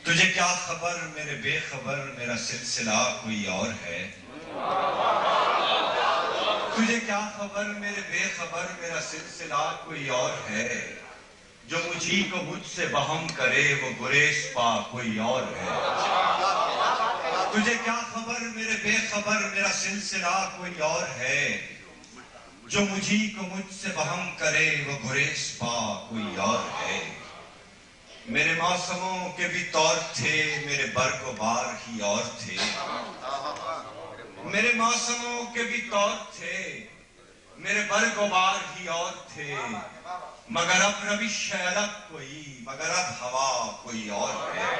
تجھے کیا خبر میرے بے خبر میرا سلسلہ کوئی اور ہے؟ تجھے کیا خبر میرے بے خبر میرا سلسلہ کوئی اور ہے؟ جو مجھی کو مجھ سے بہم کرے وہ گریز پا کوئی اور ہے۔ تجھے کیا خبر میرے بے خبر میرا سلسلہ کوئی اور ہے؟ جو مجھی کو مجھ سے بہم کرے وہ گریز پا کوئی اور ہے۔ میرے موسموں کے بھی طور تھے میرے برگ و بار ہی اور تھے۔ میرے موسموں کے بھی طور تھے میرے برگ و بار ہی اور تھے، مگر اب روش ہے الگ کوئی، مگر اب ہوا کوئی اور ہے۔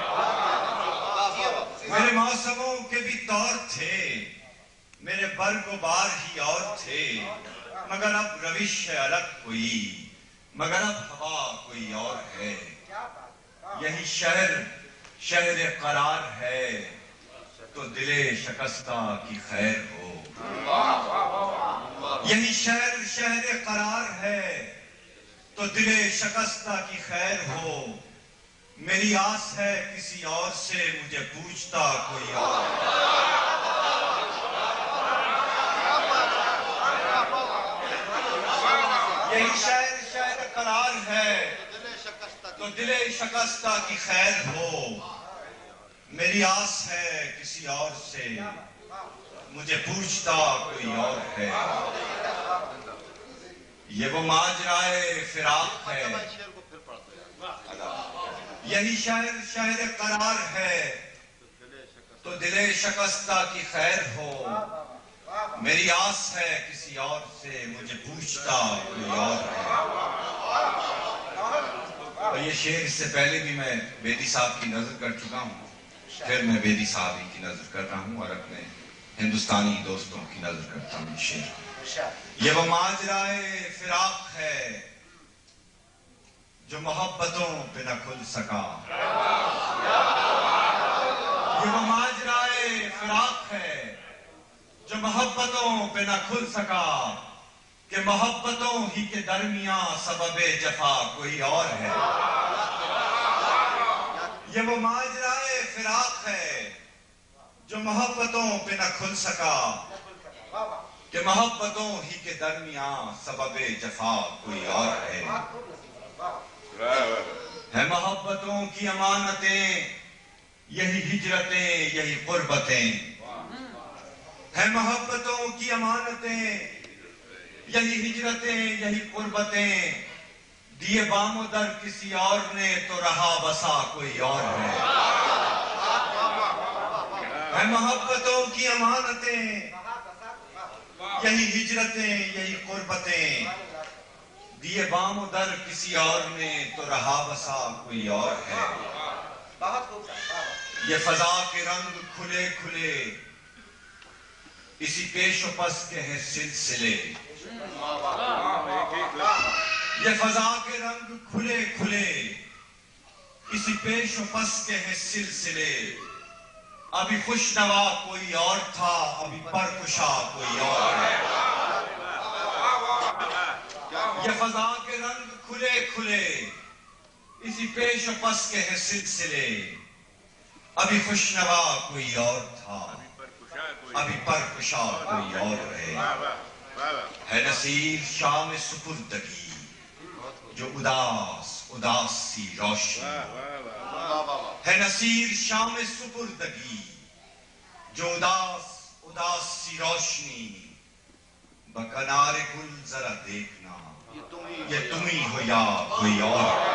میرے موسموں کے بھی طور تھے میرے برگ و بار ہی اور تھے، مگر اب روش ہے الگ کوئی، مگر اب ہوا کوئی اور ہے۔ یہی شہر قرار ہے تو دل شکستہ کی خیر ہو۔ یہی شہر قرار ہے تو دل شکستہ کی خیر ہو۔ میری آس ہے کسی اور سے مجھے پوچھتا کوئی اور ہے۔ یہی شہر قرار ہے تو دل شکستہ کی خیر ہو۔ میری آس ہے کسی اور سے مجھے پوچھتا کوئی اور ہے۔ یہ وہ ماجرائے فراق ہے، یہی شہر قرار ہے تو دل شکستہ کی خیر ہو۔ میری آس ہے کسی اور سے مجھے پوچھتا کوئی اور ہے۔ اور یہ شعر اس سے پہلے بھی میں بیدی صاحب کی نظر کر چکا ہوں، پھر میں بیدی صاحب کی نظر کر رہا ہوں اور اپنے ہندوستانی دوستوں کی نظر کرتا ہوں۔ شعر یہ وہ ماجرائے فراق ہے جو محبتوں پہ نہ کھل سکا۔ یہ وہ ماجرائے فراق ہے جو محبتوں پہ نہ کھل سکا، کہ محبتوں ہی کے درمیان سبب جفا کوئی اور ہے۔ یہ وہ ماجرائے فراق ہے جو محبتوں پہ نہ کھل سکا، کہ محبتوں ہی کے درمیان سبب جفا کوئی اور ہے۔ ہے محبتوں کی امانتیں یہی ہجرتیں یہی قربتیں، ہے محبتوں کی امانتیں یہی ہجرتیں یہی قربتیں، دیے بام و در کسی اور نے تو رہا بسا کوئی اور ہے۔ ہے محبتوں کی امانتیں یہی ہجرتیں یہی قربتیں، دیے بام و در کسی اور نے تو رہا بسا کوئی اور ہے۔ یہ فضا کے رنگ کھلے کھلے اسی پیش و پس کے ہیں سلسلے۔ یہ فضا کے رنگ کھلے کھلے اسی پیش و پس کے ہیں سلسلے، ابھی خوشنوا کوئی اور تھا ابھی پرکشا کوئی اور ہے۔ یہ فضا کے رنگ کھلے کھلے اسی پیش و پس کے ہیں سلسلے، ابھی خوشنوا کوئی اور تھا ابھی پرکشا کوئی اور ہے۔ ہے نصیب شام سپردگی جو اداس سی روشنی، ہے نصیب شام سپردگی جو اداس سی روشنی، بکنار گل ذرا دیکھنا یہ تم ہی ہو یا کوئی اور۔